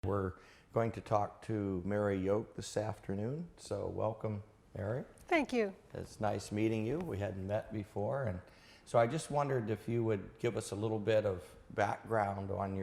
We're going to talk to Mary Yoke this afternoon, so welcome, Mary. Thank you. It's nice meeting you. We hadn't met before, and so I just wondered if you would give us a little bit of background on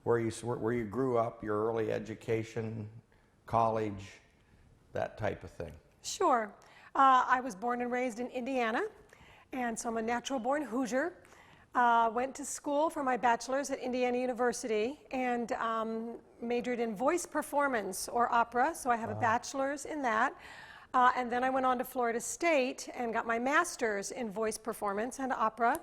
where you grew up, your early education, college, that type of thing. Sure. I was born and raised in Indiana, and so I'm a natural-born Hoosier. Went to school for my bachelor's at Indiana University and majored in voice performance or opera, so I have a bachelor's in that. And then I went on to Florida State and got my master's in voice performance and opera.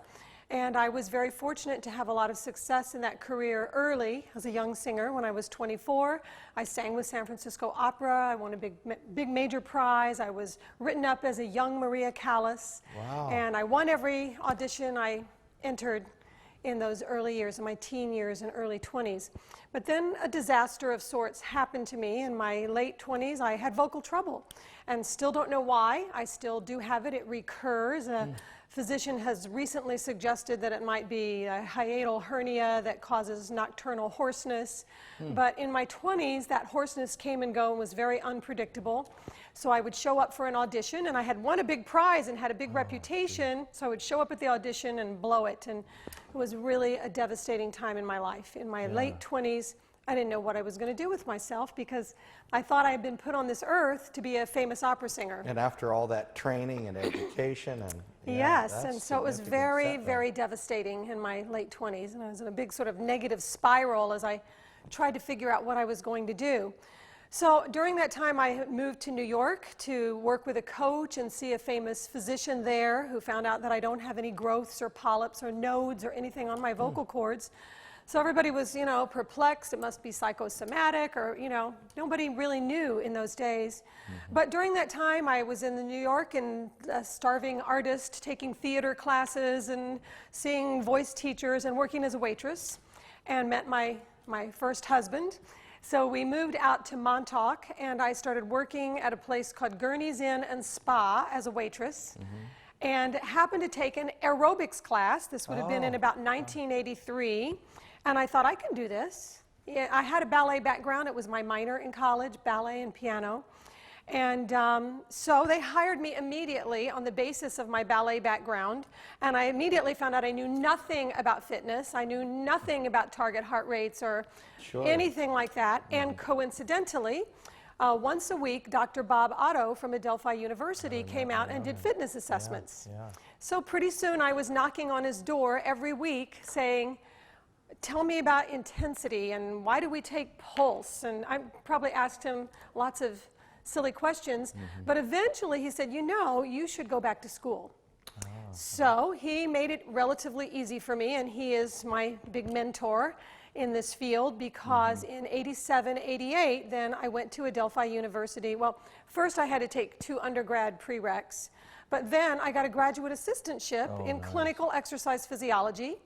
And I was very fortunate to have a lot of success in that career early as a young singer. When I was 24, I sang with San Francisco Opera. I won a big major prize. I was written up as a young Maria Callas. Wow. And I won every audition I entered in those early years, in my teen years and early 20s. But then a disaster of sorts happened to me in my late 20s. I had vocal trouble and still don't know why. I still do have it. It recurs. A physician has recently suggested that it might be a hiatal hernia that causes nocturnal hoarseness. But in my 20s, that hoarseness came and go and was very unpredictable. So I would show up for an audition, and I had won a big prize and had a big reputation, so I would show up at the audition and blow it. And it was really a devastating time in my life. In my late 20s, I didn't know what I was going to do with myself because I thought I had been put on this earth to be a famous opera singer. And after all that training and education and yes, and so it was very, very devastating in my late 20s, and I was in a big sort of negative spiral as I tried to figure out what I was going to do. So during that time, I moved to New York to work with a coach and see a famous physician there who found out that I don't have any growths or polyps or nodes or anything on my vocal cords. So everybody was, perplexed. It must be psychosomatic or, nobody really knew in those days. But during that time, I was in New York and a starving artist taking theater classes and seeing voice teachers and working as a waitress and met my first husband. So we moved out to Montauk, and I started working at a place called Gurney's Inn and Spa as a waitress, and happened to take an aerobics class. This would have been in about 1983, and I thought, I can do this. Yeah, I had a ballet background. It was my minor in college, ballet and piano. And so they hired me immediately on the basis of my ballet background, and I immediately found out I knew nothing about fitness. I knew nothing about target heart rates or anything like that. And coincidentally, once a week, Dr. Bob Otto from Adelphi University came out and did fitness assessments. So pretty soon I was knocking on his door every week saying, tell me about intensity and why do we take pulse? And I probably asked him lots of silly questions, but eventually he said, you should go back to school. So he made it relatively easy for me, and he is my big mentor in this field because in 87, 88, then I went to Adelphi University. Well, first I had to take 2 undergrad prereqs, but then I got a graduate assistantship in clinical exercise physiology,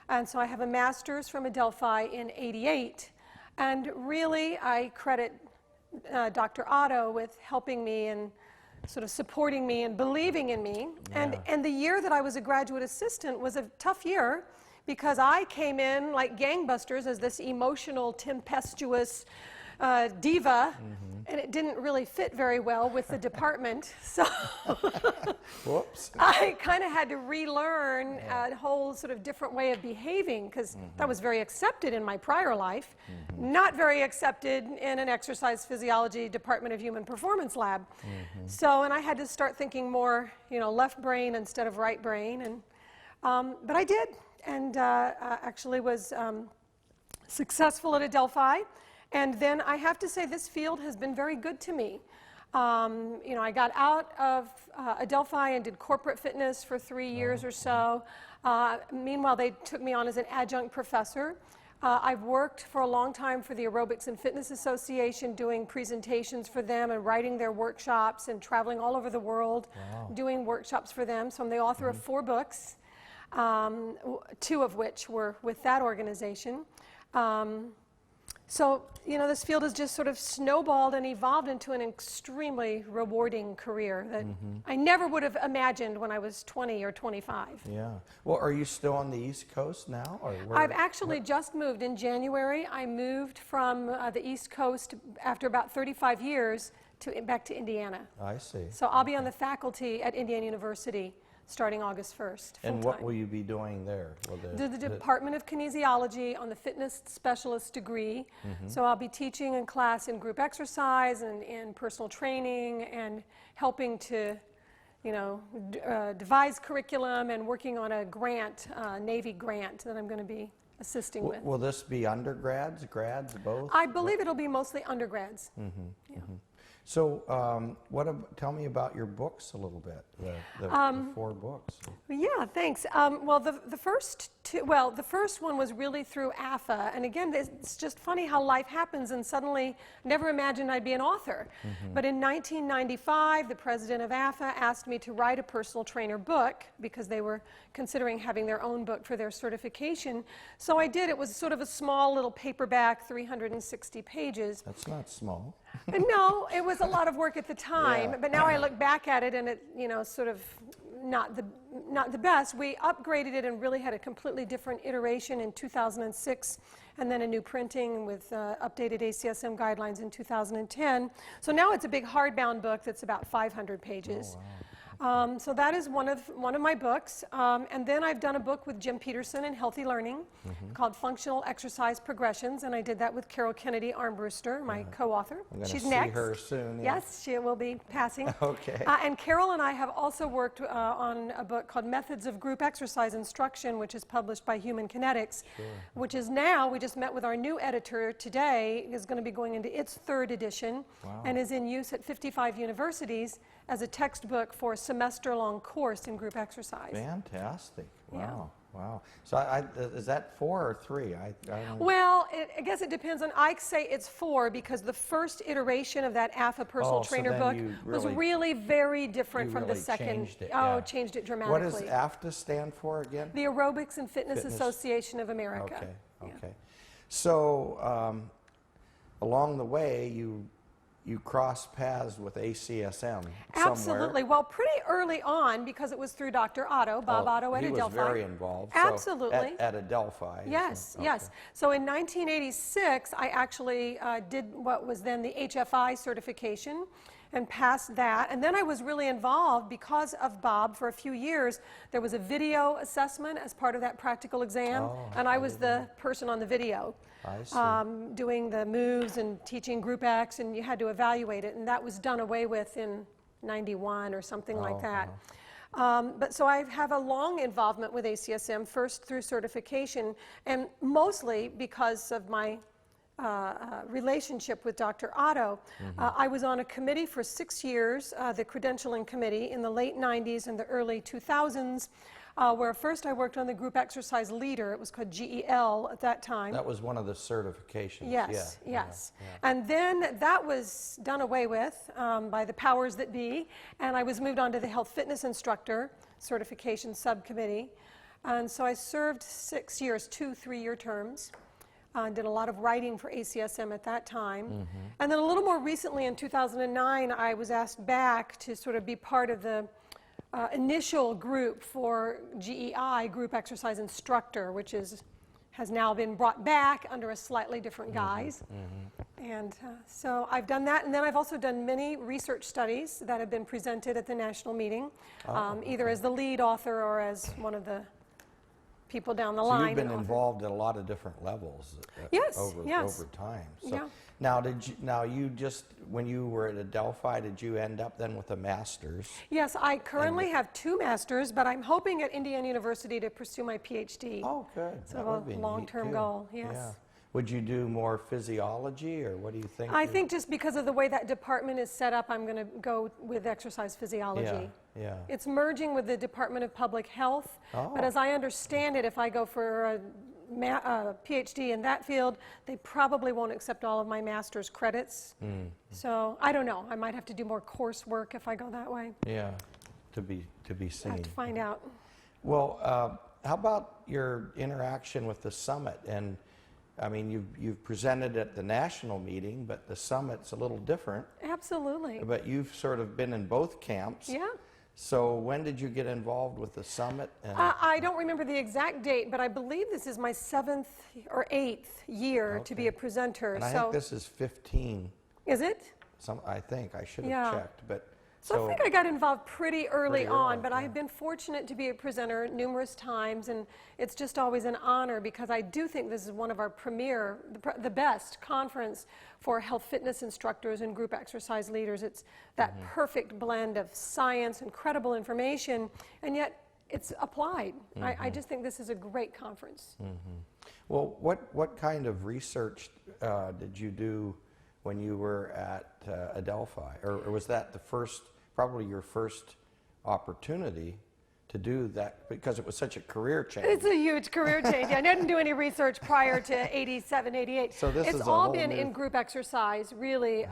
and so I have a master's from Adelphi in 88, and really I credit Dr. Otto with helping me and sort of supporting me and believing in me. And the year that I was a graduate assistant was a tough year because I came in like gangbusters as this emotional, tempestuous diva, and it didn't really fit very well with the department. So Whoops. I kind of had to relearn a whole sort of different way of behaving because that was very accepted in my prior life, not very accepted in an exercise physiology Department of Human Performance lab. So, and I had to start thinking more, left brain instead of right brain, and but I did, and actually was successful at Adelphi. And then I have to say this field has been very good to me. I got out of Adelphi and did corporate fitness for 3 years or so. Meanwhile, they took me on as an adjunct professor. I've worked for a long time for the Aerobics and Fitness Association, doing presentations for them and writing their workshops and traveling all over the world, doing workshops for them. So I'm the author of 4 books, 2 of which were with that organization. So, you know, this field has just sort of snowballed and evolved into an extremely rewarding career that I never would have imagined when I was 20 or 25. Yeah. Well, are you still on the East Coast now, or where? I've actually just moved in January. I moved from the East Coast after about 35 years back to Indiana. I see. So I'll be on the faculty at Indiana University starting August 1st. And what will you be doing there? The Department of Kinesiology on the fitness specialist degree. So I'll be teaching in class in group exercise and in personal training and helping to, you know, devise curriculum and working on a grant, Navy grant that I'm going to be assisting with. Will this be undergrads, grads, both? I believe it'll be mostly undergrads. Yeah. So, tell me about your books a little bit. The 4 books. Yeah, thanks. Well, the first the first one was really through AFA, and again, it's just funny how life happens. And suddenly, never imagined I'd be an author. But in 1995, the president of AFA asked me to write a personal trainer book because they were considering having their own book for their certification. So I did. It was sort of a small little paperback, 360 pages. That's not small. No, it was a lot of work at the time, Yeah. but now I look back at it and it, you know, sort of not the best. We upgraded it and really had a completely different iteration in 2006, and then a new printing with updated ACSM guidelines in 2010. So now it's a big hardbound book that's about 500 pages. Oh, wow. So that is one of my books, and then I've done a book with Jim Peterson in Healthy Learning called Functional Exercise Progressions, and I did that with Carol Kennedy Armbruster, my co-author. I'm going to She's see next. her soon. Yeah. Yes, she will be passing. Okay. And Carol and I have also worked on a book called Methods of Group Exercise Instruction, which is published by Human Kinetics, which is now, we just met with our new editor today, is going to be going into its 3rd edition and is in use at 55 universities as a textbook for a semester-long course in group exercise. Fantastic. Wow. Yeah. Wow. So is that 4 or 3? I don't know. Well, I guess it depends on, I say it's 4 because the first iteration of that AFA personal so trainer then book you was really- really very different you from the really second. changed it, Oh, yeah. changed it What dramatically. does AFTA stand for again? The Aerobics and Fitness Fitness. Association of America. Okay. Yeah. Okay. So along the way, you crossed paths with ACSM somewhere. Absolutely. Well, pretty early on, because it was through Dr. Otto, Bob Otto at He was Adelphi. very involved. So Absolutely. at Adelphi. Yes, Okay. yes. So in 1986, I actually did what was then the HFI certification and passed that. And then I was really involved because of Bob for a few years. There was a video assessment as part of that practical exam, Oh, and I was the person on the video. I see. Doing the moves and teaching group acts, and you had to evaluate it, and that was done away with in 91 or something like that. But so I have a long involvement with ACSM, first through certification, and mostly because of my relationship with Dr. Otto. I was on a committee for 6 years, the credentialing committee, in the late 90s and the early 2000s, where first I worked on the group exercise leader. It was called GEL at that time. That was one of the certifications. Yes, Yeah, yes. yeah. And then that was done away with by the powers that be, and I was moved on to the health fitness instructor certification subcommittee. And so I served 6 years, 2 3-year terms. Did a lot of writing for ACSM at that time. And then a little more recently, in 2009, I was asked back to sort of be part of the initial group for GEI, Group Exercise Instructor, which has now been brought back under a slightly different guise. And so I've done that, and then I've also done many research studies that have been presented at the national meeting, either as the lead author or as one of the people down the So line. you've been and author. involved at a lot of different levels Yes, over time. So Yeah. now you just, when you were at Adelphi, did you end up then with a master's? Yes, I currently have 2 masters, but I'm hoping at Indiana University to pursue my PhD. Oh, good. So That a would be neat, long-term too. goal, yes. Yeah. Would you do more physiology, or what do you think? I think just because of the way that department is set up, I'm going to go with exercise physiology. Yeah. It's merging with the Department of Public Health, but as I understand it, if I go for a PhD in that field, they probably won't accept all of my master's credits. So I don't know. I might have to do more coursework if I go that way. Yeah. To be I seen. have to find out. Well, how about your interaction with the summit? And I mean, you've presented at the national meeting, but the summit's a little different. Absolutely. But you've sort of been in both camps. Yeah. So when did you get involved with the summit? And I don't remember the exact date, but I believe this is my 7th or 8th year to be a presenter. and I so think this is 15. is it? I think I should have Yeah. checked, but So I think I got involved pretty early Pretty on, early, but I've been fortunate to be a presenter numerous times, and it's just always an honor because I do think this is one of our premier, the best conference for health fitness instructors and group exercise leaders. It's that perfect blend of science and credible information, and yet it's applied. I just think this is a great conference. Well, what kind of research did you do when you were at Adelphi, or was that probably your first opportunity to do that because it was such a career change? It's a huge career change. I didn't do any research prior to 87, 88. So this it's is a all whole been new- in group exercise, really.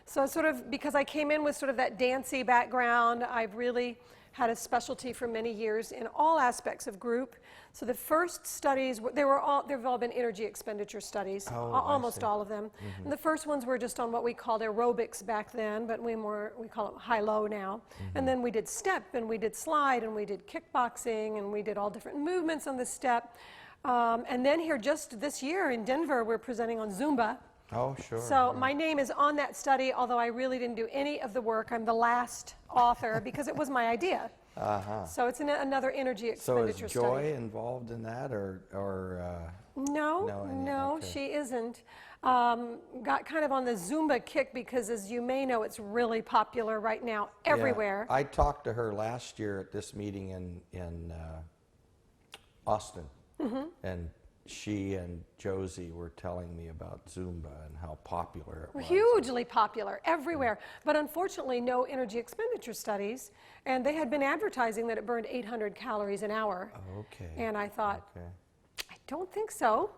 So sort of because I came in with sort of that dancey background, I've really had a specialty for many years in all aspects of group. So the first studies, they've all been energy expenditure studies, Oh, I almost see. all of them. And the first ones were just on what we called aerobics back then, but we call it high-low now. And then we did step, and we did slide, and we did kickboxing, and we did all different movements on the step. And then here just this year in Denver, we're presenting on Zumba. Oh, sure. So my name is on that study, although I really didn't do any of the work. I'm the last author because it was my idea. So it's another energy So is expenditure Joy study. involved in that, or No, okay. she isn't. Got kind of on the Zumba kick because, as you may know, it's really popular right now everywhere. Yeah, I talked to her last year at this meeting in Austin, and she and Josie were telling me about Zumba and how popular it was. Hugely popular everywhere, but unfortunately no energy expenditure studies, and they had been advertising that it burned 800 calories an hour. Okay. And I thought, Okay. I don't think so.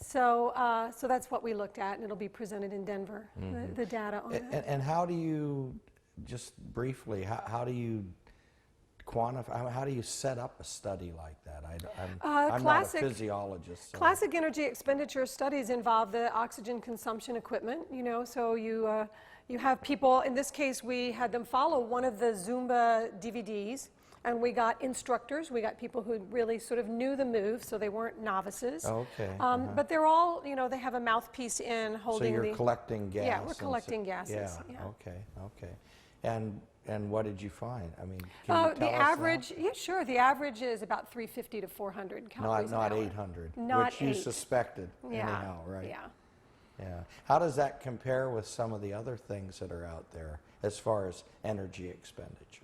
So that's what we looked at, and it'll be presented in Denver, the data on that. And how do you, just briefly, how do you quantify, how do you set up a study like that? I'm classic- not a physiologist. So. Classic energy expenditure studies involve the oxygen consumption equipment, so you have people, in this case we had them follow one of the Zumba DVDs, and we got instructors, we got people who really sort of knew the moves, so they weren't novices. Okay. But they're all, they have a mouthpiece in So holding you're collecting gas. Yeah, we're collecting gases. Yeah, okay. And what did you find? I mean, can you tell The us average, yeah, sure. The average is about 350 to 400 that? calories Not an hour. 800, Not which you 8. suspected Yeah. anyhow, right? Yeah. Yeah. How does that compare with some of the other things that are out there as far as energy expenditure?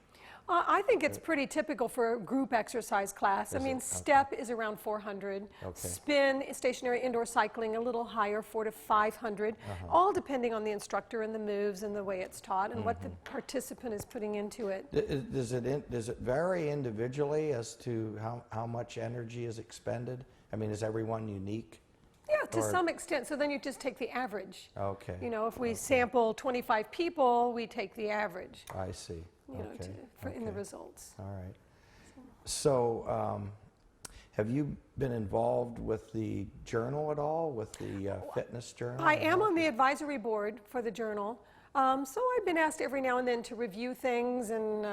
I think it's pretty typical for a group exercise class. I Is mean, it? Okay. step is around 400. Okay. Spin, stationary indoor cycling, a little higher, 400 to 500, all depending on the instructor and the moves and the way it's taught and what the participant is putting into it. Does it vary individually as to how much energy is expended? I mean, is everyone unique? Yeah, to Or- some extent. So then you just take the average. Okay. If we sample 25 people, we take the average, I see. Okay. in the okay. results. All right. So, have you been involved with the journal at all, with the fitness journal? I am on the advisory board for the journal, so I've been asked every now and then to review things, and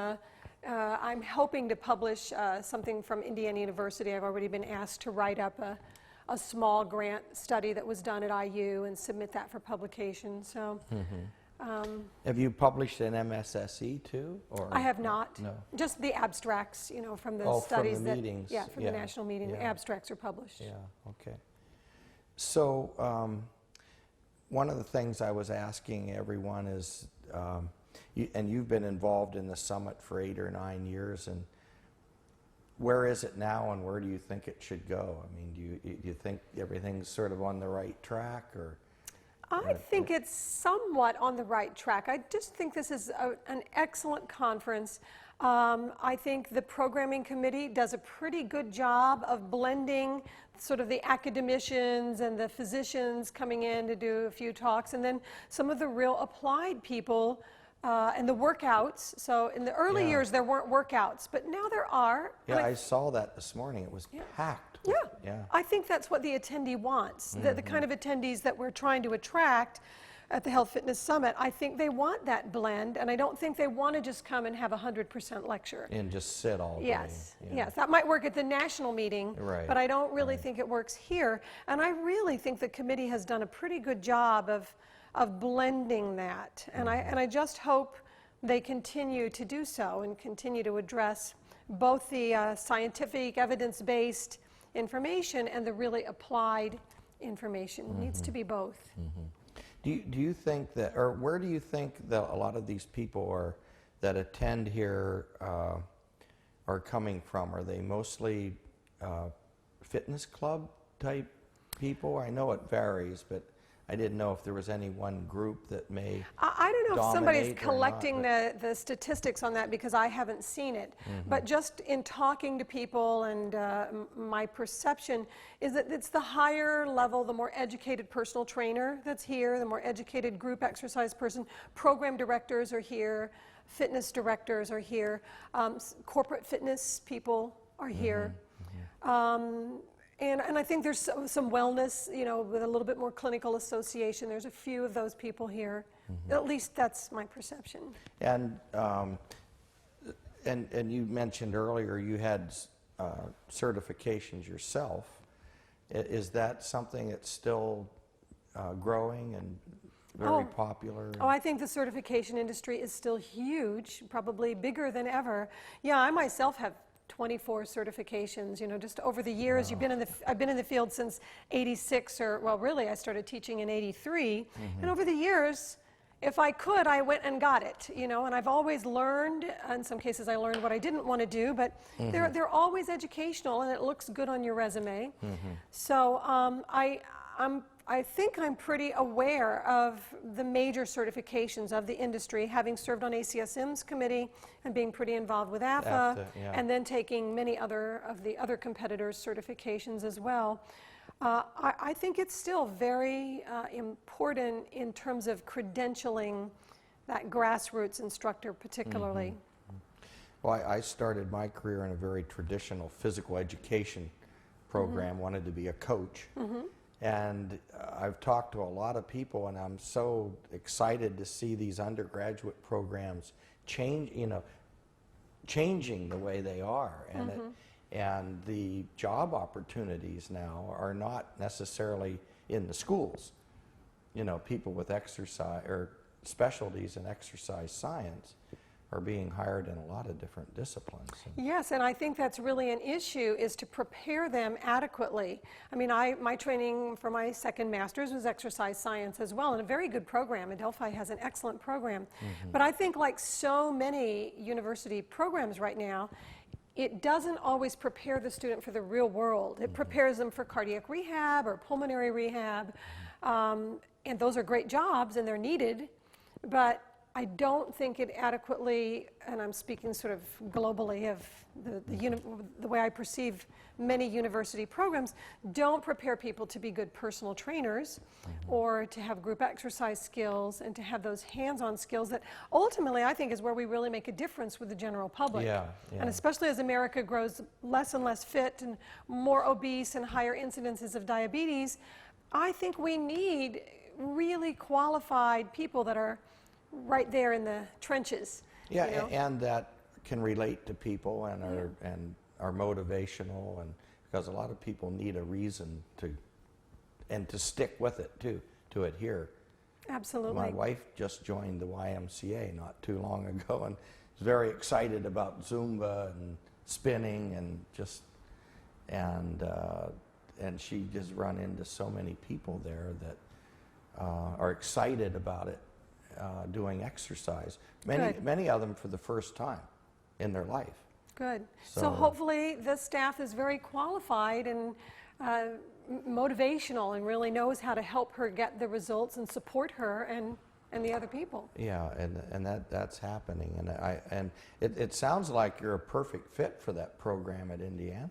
I'm hoping to publish something from Indiana University. I've already been asked to write up a small grant study that was done at IU and submit that for publication. So. Have you published in MSSE too? Or I have not. No. Just the abstracts, from the Oh, from studies the that. meetings. Yeah, from Yeah, the national meeting. The yeah. abstracts are published. Yeah, okay. So, one of the things I was asking everyone is, and you've been involved in the summit for 8 or 9 years, and where is it now and where do you think it should go? I mean, do you think everything's sort of on the right track, or? I think it's somewhat on the right track. I just think this is an excellent conference. I think the programming committee does a pretty good job of blending sort of the academicians and the physicians coming in to do a few talks, and then some of the real applied people and the workouts. So in the early Yeah. years there weren't workouts, but now there are. Yeah, and I saw that this morning. It was packed. Yeah. Yeah. I think that's what the attendee wants. The kind of attendees that we're trying to attract at the Health Fitness Summit, I think they want that blend, and I don't think they want to just come and have a 100% lecture. And just sit all day. Yes, yeah. yes, that might work at the national meeting, Right, but I don't really think it works here. And I really think the committee has done a pretty good job of blending that. And I just hope they continue to do so and continue to address both the scientific, evidence-based information and the really applied information. It needs to be both. Do you think that, or where do you think that a lot of these people that attend here are coming from? Are they mostly fitness club type people? I know it varies, but I didn't know if there was any one group that may I don't know if somebody's dominate or collecting not, the statistics on that because I haven't seen it. But just in talking to people and my perception is that it's the higher level, the more educated personal trainer that's here, the more educated group exercise person. Program directors are here, fitness directors are here, corporate fitness people are here. And I think there's some wellness, you know, with a little bit more clinical association. There's a few of those people here. At least that's my perception. And you mentioned earlier you had certifications yourself. Is that something that's still growing and very popular? Oh, I think the certification industry is still huge, probably bigger than ever. Yeah, I myself have 24 certifications, you know, just over the years. Wow. I've been in the field since '86, or well, really, I started teaching in '83, and over the years, if I could, I went and got it, you know, and I've always learned. In some cases, I learned what I didn't want to do, but they're always educational, and it looks good on your resume. So I think I'm pretty aware of the major certifications of the industry, having served on ACSM's committee and being pretty involved with AFA, yeah. and then taking many other of the other competitors' certifications as well. I think it's still very important in terms of credentialing that grassroots instructor particularly. Well, I started my career in a very traditional physical education program, wanted to be a coach. And I've talked to a lot of people, and I'm so excited to see these undergraduate programs change, you know, changing the way they are. And and the job opportunities now are not necessarily in the schools. You know, people with exercise or specialties in exercise science are being hired in a lot of different disciplines. Yes, and I think that's really an issue, is to prepare them adequately. I mean, my training for my second master's was exercise science as well, and a very good program. Adelphi has an excellent program. But I think, like so many university programs right now, it doesn't always prepare the student for the real world. It prepares them for cardiac rehab or pulmonary rehab, and those are great jobs and they're needed, but I don't think it adequately, and I'm speaking sort of globally of the way I perceive many university programs, don't prepare people to be good personal trainers or to have group exercise skills and to have those hands-on skills that ultimately I think is where we really make a difference with the general public. And especially as America grows less and less fit and more obese and higher incidences of diabetes, I think we need really qualified people that are right there in the trenches. Yeah, you know? and that can relate to people and are motivational, and because a lot of people need a reason to stick with it too, to adhere. Absolutely. My wife just joined the YMCA not too long ago and is very excited about Zumba and spinning and she just run into so many people there that are excited about it. Doing exercise, many of them for the first time in their life. Good. So hopefully the staff is very qualified and motivational and really knows how to help her get the results and support her and the other people. Yeah, and that's happening, and it sounds like you're a perfect fit for that program at Indiana.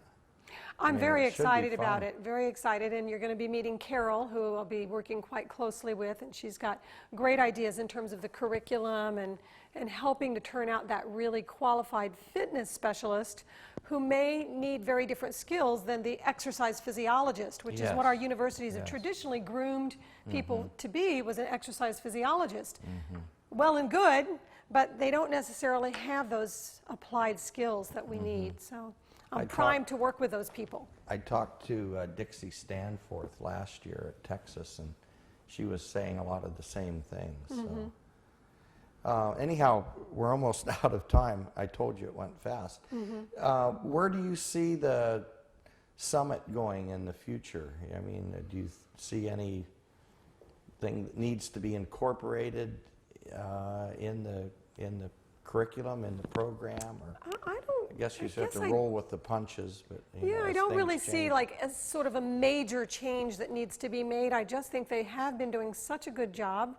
I'm mean, very it should be excited about fun. it, very excited. And you're going to be meeting Carol, who I'll be working quite closely with. And she's got great ideas in terms of the curriculum and helping to turn out that really qualified fitness specialist who may need very different skills than the exercise physiologist, which is what our universities have traditionally groomed people to be, was an exercise physiologist. Well and good, but they don't necessarily have those applied skills that we need. So I'm primed to work with those people. I talked to Dixie Stanforth last year at Texas, and she was saying a lot of the same things. So. Anyhow, we're almost out of time. I told you it went fast. Where do you see the summit going in the future? I mean, do you see anything that needs to be incorporated in the curriculum, in the program? Or I don't. I guess you just have to roll with the punches, but Yeah, I don't really see like a sort of a major change that needs to be made. I just think they have been doing such a good job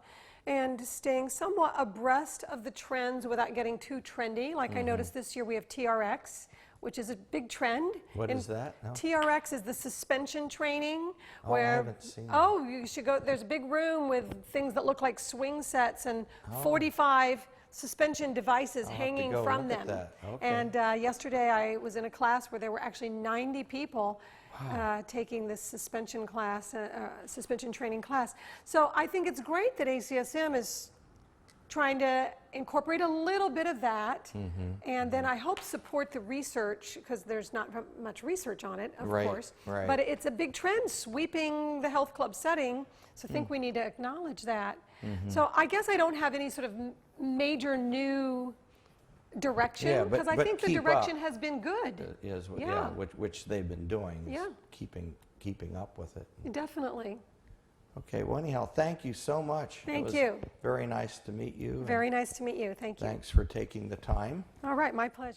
and staying somewhat abreast of the trends without getting too trendy. Like I noticed this year we have TRX, which is a big trend. What is that? No? TRX is the suspension training. Oh, I haven't seen that. Oh, you should go. There's a big room with things that look like swing sets and 45 suspension devices hanging go from look at them. that. Okay. And yesterday I was in a class where there were actually 90 people taking this suspension class, suspension training class. So I think it's great that ACSM is trying to incorporate a little bit of that, and then I hope support the research, because there's not much research on it, of course. Right. But it's a big trend sweeping the health club setting, so I think we need to acknowledge that. So I guess I don't have any sort of major new direction, because I think the direction has been good. Which they've been doing, is Yeah. keeping up with it. Definitely. Okay, well anyhow, thank you so much. Thank you. Very nice to meet you. Very nice to meet you. Thank you. Thanks for taking the time. All right, my pleasure.